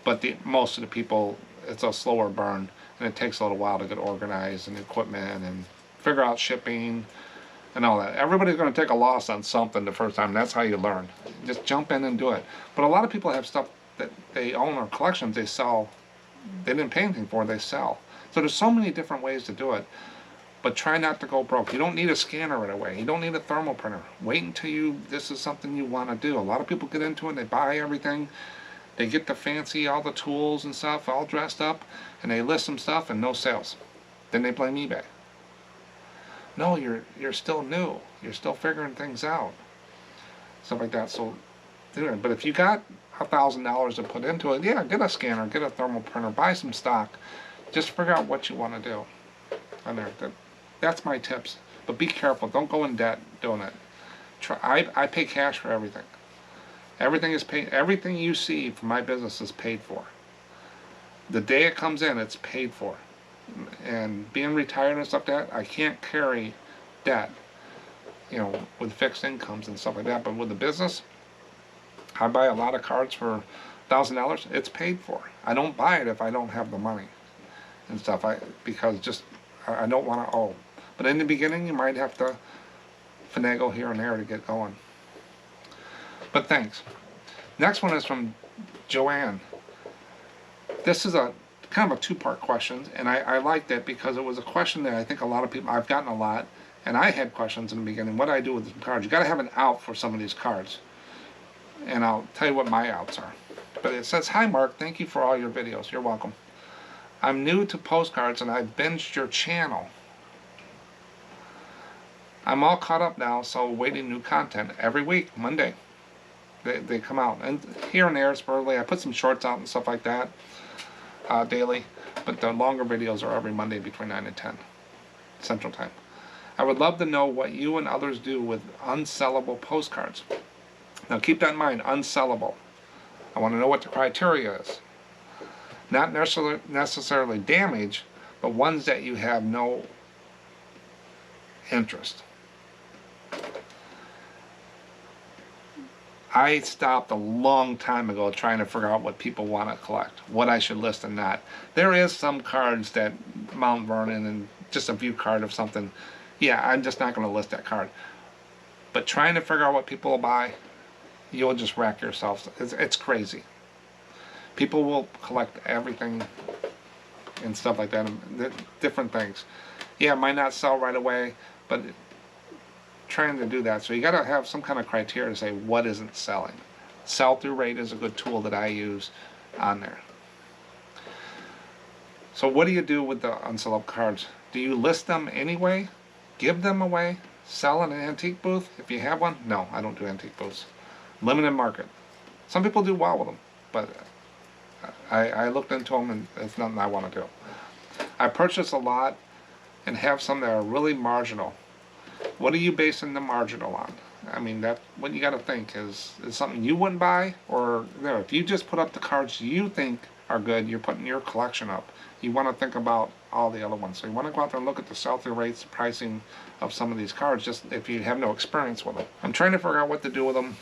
But most of the people, it's a slower burn, and it takes a little while to get organized and equipment and figure out shipping and all that. Everybody's going to take a loss on something the first time. That's how you learn. Just jump in and do it. But a lot of people have stuff that they own or collections they sell. They didn't pay anything for, they sell. So there's so many different ways to do it. But try not to go broke. You don't need a scanner right away. You don't need a thermal printer. Wait until this is something you want to do. A lot of people get into it, they buy everything. They get the fancy, all the tools and stuff, all dressed up, and they list some stuff and no sales. Then they blame eBay. No, you're still new. You're still figuring things out. Stuff like that. So, but if you got $1,000 to put into it, yeah, get a scanner, get a thermal printer, buy some stock. Just figure out what you want to do. And that's my tips. But be careful. Don't go in debt doing it. I pay cash for everything. Everything is paid. Everything you see from my business is paid for. The day it comes in, it's paid for. And being retired and stuff like that, I can't carry debt, you know, with fixed incomes and stuff like that. But with the business, I buy a lot of cards for $1,000. It's paid for. I don't buy it if I don't have the money and stuff. Because I don't want to owe. But in the beginning, you might have to finagle here and there to get going. But thanks. Next one is from Joanne. This is a kind of a 2-part question, and I liked it because it was a question that I think a lot of people, I've gotten a lot, and I had questions in the beginning. What do I do with these cards? You got to have an out for some of these cards, and I'll tell you what my outs are. But it says, "Hi Mark, thank you for all your videos." You're welcome. "I'm new to postcards and I've binged your channel. I'm all caught up now, so waiting new content every week, Monday. They come out, and here and there sporadically. I put some shorts out and stuff like that daily, but the longer videos are every Monday between 9 and 10 Central Time. I would love to know what you and others do with unsellable postcards." Now keep that in mind, unsellable. I want to know what the criteria is. Not necessarily damage, but ones that you have no interest. I stopped a long time ago trying to figure out what people want to collect, what I should list and not. There is some cards that Mount Vernon and just a view card of something. Yeah, I'm just not going to list that card. But trying to figure out what people will buy, you'll just wreck yourself. It's crazy. People will collect everything and stuff like that, different things. Yeah, it might not sell right away, but trying to do that. So you got to have some kind of criteria to say what isn't selling. Sell-through rate is a good tool that I use on there. So what do you do with the unsold cards? Do you list them anyway? Give them away? Sell in an antique booth if you have one? No, I don't do antique booths. Limited market. Some people do well with them, but I looked into them and it's nothing I want to do. I purchase a lot and have some that are really marginal. What are you basing the marginal on? I mean, that what you got to think is something you wouldn't buy, or if you just put up the cards you think are good, you're putting your collection up. You want to think about all the other ones. So you want to go out there and look at the sell-through rates, the pricing of some of these cards, just if you have no experience with them. I'm trying to figure out what to do with them,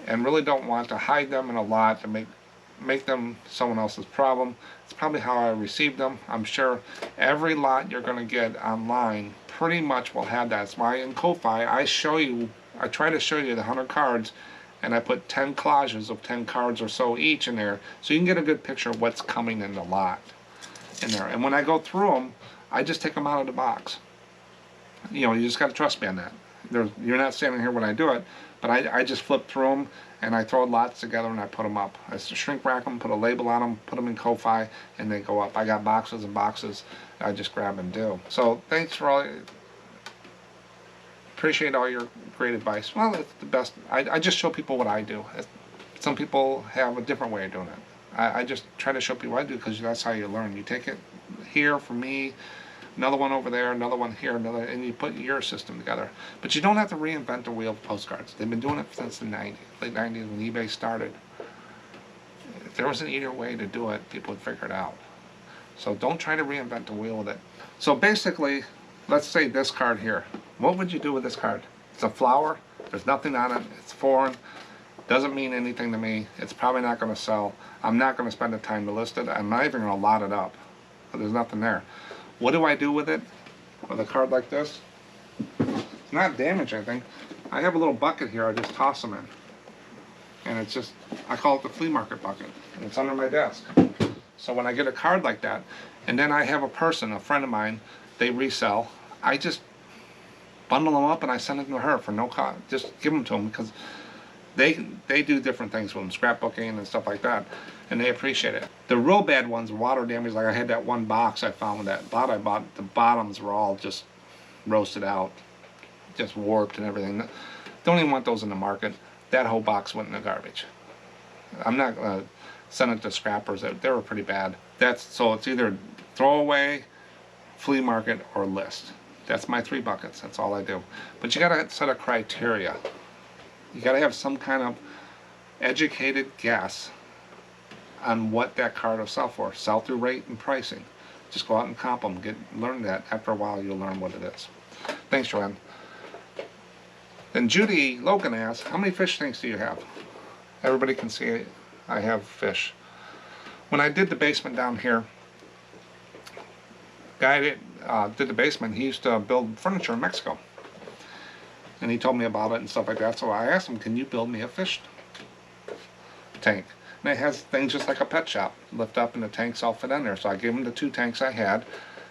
and really don't want to hide them in a lot to make them someone else's problem. It's probably how I received them. I'm sure every lot you're going to get online pretty much will have that. That's why in Ko-Fi I try to show you the 100 cards, and I put 10 collages of 10 cards or so each in there, so you can get a good picture of what's coming in the lot in there. And when I go through them, I just take them out of the box. You know, you just got to trust me on that. You're not standing here when I do it, but I just flip through them and I throw lots together and I put them up. I shrink rack them, put a label on them, put them in Ko-Fi, and they go up. I got boxes and boxes I just grab and do. So thanks for all. Appreciate all your great advice. Well, it's the best. I just show people what I do. Some people have a different way of doing it. I just try to show people what I do because that's how you learn. You take it here from me, another one over there, another one here, another, and you put your system together. But you don't have to reinvent the wheel of postcards. They've been doing it since the 90s, late 90s when eBay started. If there was an easier way to do it, people would figure it out. So don't try to reinvent the wheel with it. So basically, let's say this card here. What would you do with this card? It's a flower. There's nothing on it. It's foreign. Doesn't mean anything to me. It's probably not going to sell. I'm not going to spend the time to list it. I'm not even going to lot it up. But there's nothing there. What do I do with it? With a card like this? It's not damaged, I think. I have a little bucket here. I just toss them in. And it's just, I call it the flea market bucket. And it's under my desk. So when I get a card like that, and then I have a person, a friend of mine, they resell, I just bundle them up and I send them to her for no cost. Just give them to them because they do different things with them, scrapbooking and stuff like that, and they appreciate it. The real bad ones, water damage, like I had that one box I found with that lot I bought, the bottoms were all just roasted out, just warped and everything. Don't even want those in the market. That whole box went in the garbage. I'm not going to send it to scrappers. They were pretty bad. So it's either throw away, flea market, or list. That's my 3 buckets. That's all I do. But you got to set a criteria. You got to have some kind of educated guess on what that card will sell for. Sell-through rate and pricing. Just go out and comp them. Learn that. After a while, you'll learn what it is. Thanks, Joanne. Then Judy Logan asks, how many fish tanks do you have? Everybody can see I have fish. When I did the basement down here, guy that did the basement, he used to build furniture in Mexico. And he told me about it and stuff like that. So I asked him, can you build me a fish tank? And it has things just like a pet shop. Lift up and the tanks all fit in there. So I gave him the 2 tanks I had.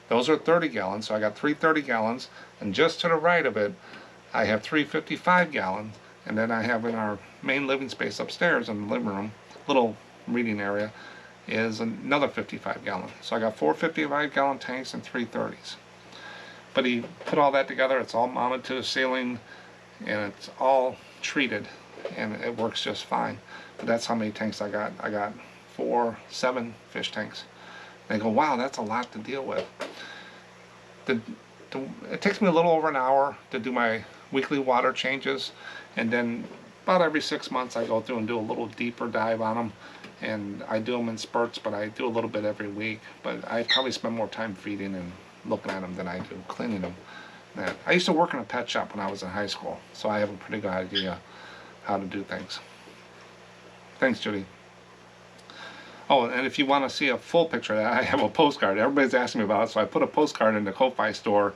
Those are 30 gallons. So I got 3 30 gallons. And just to the right of it, I have 3 55 gallons. And then I have in our main living space upstairs in the living room, little reading area, is another 55 gallon. So I got 4 55 gallon tanks and 3 30s. But he put all that together. It's all mounted to the ceiling and it's all treated and it works just fine. But that's how many tanks I got. I got 7 fish tanks. They go, wow, that's a lot to deal with. It takes me a little over an hour to do my weekly water changes, and then about every 6 months I go through and do a little deeper dive on them. And I do them in spurts, but I do a little bit every week. But I probably spend more time feeding and looking at them than I do cleaning them. I used to work in a pet shop when I was in high school, so I have a pretty good idea how to do things. Thanks, Judy. Oh, and if you want to see a full picture of that, I have a postcard. Everybody's asking me about it, so I put a postcard in the Ko-Fi store.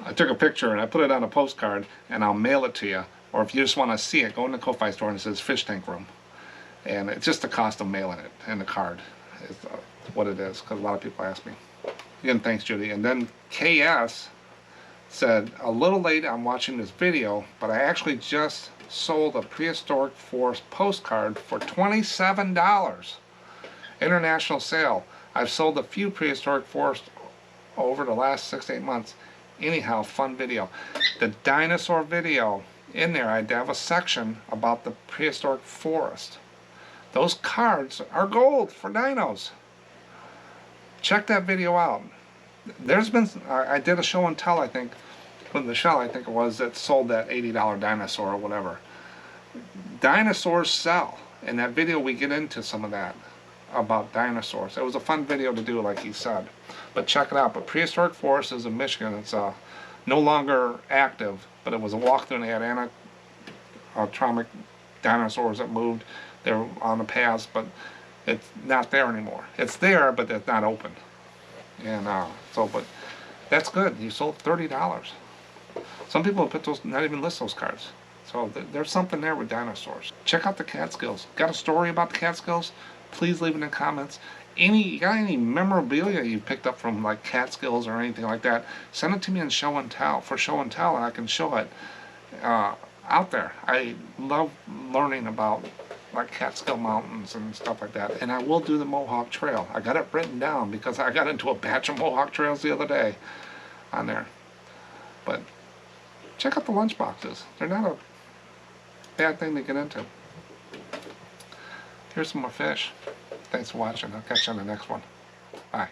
I took a picture and I put it on a postcard, and I'll mail it to you. Or if you just want to see it, go in the Ko-Fi store and it says Fish Tank Room. And it's just the cost of mailing it, and the card is what it is, because a lot of people ask me. Again, thanks, Judy. And then KS said, a little late on watching this video, but I actually just sold a prehistoric forest postcard for $27. International sale. I've sold a few prehistoric forests over the last 6 to 8 months. Anyhow, fun video. The dinosaur video, in there I have a section about the prehistoric forest. Those cards are gold for dinos. Check that video out. There's been, I did a show and tell, I think, with Michelle, I think it was, that sold that $80 dinosaur or whatever. Dinosaurs sell. In that video we get into some of that about dinosaurs. It was a fun video to do, like he said. But check it out. But Prehistoric Forest is in Michigan. It's no longer active, but it was a walkthrough, and they had animatronic dinosaurs that moved. They were on the paths, but it's not there anymore. It's there, but it's not open. And but that's good. You sold $30. Some people put those, not even list those cards. So there's something there with dinosaurs. Check out the Catskills. Got a story about the Catskills? Please leave it in the comments. You got any memorabilia you picked up from like Catskills or anything like that? Send it to me in show and tell, and I can show it out there. I love learning about like Catskill Mountains and stuff like that. And I will do the Mohawk Trail. I got it written down because I got into a batch of Mohawk Trails the other day on there. But check out the lunch boxes. They're not a bad thing to get into. Here's some more fish. Thanks for watching. I'll catch you on the next one. Bye.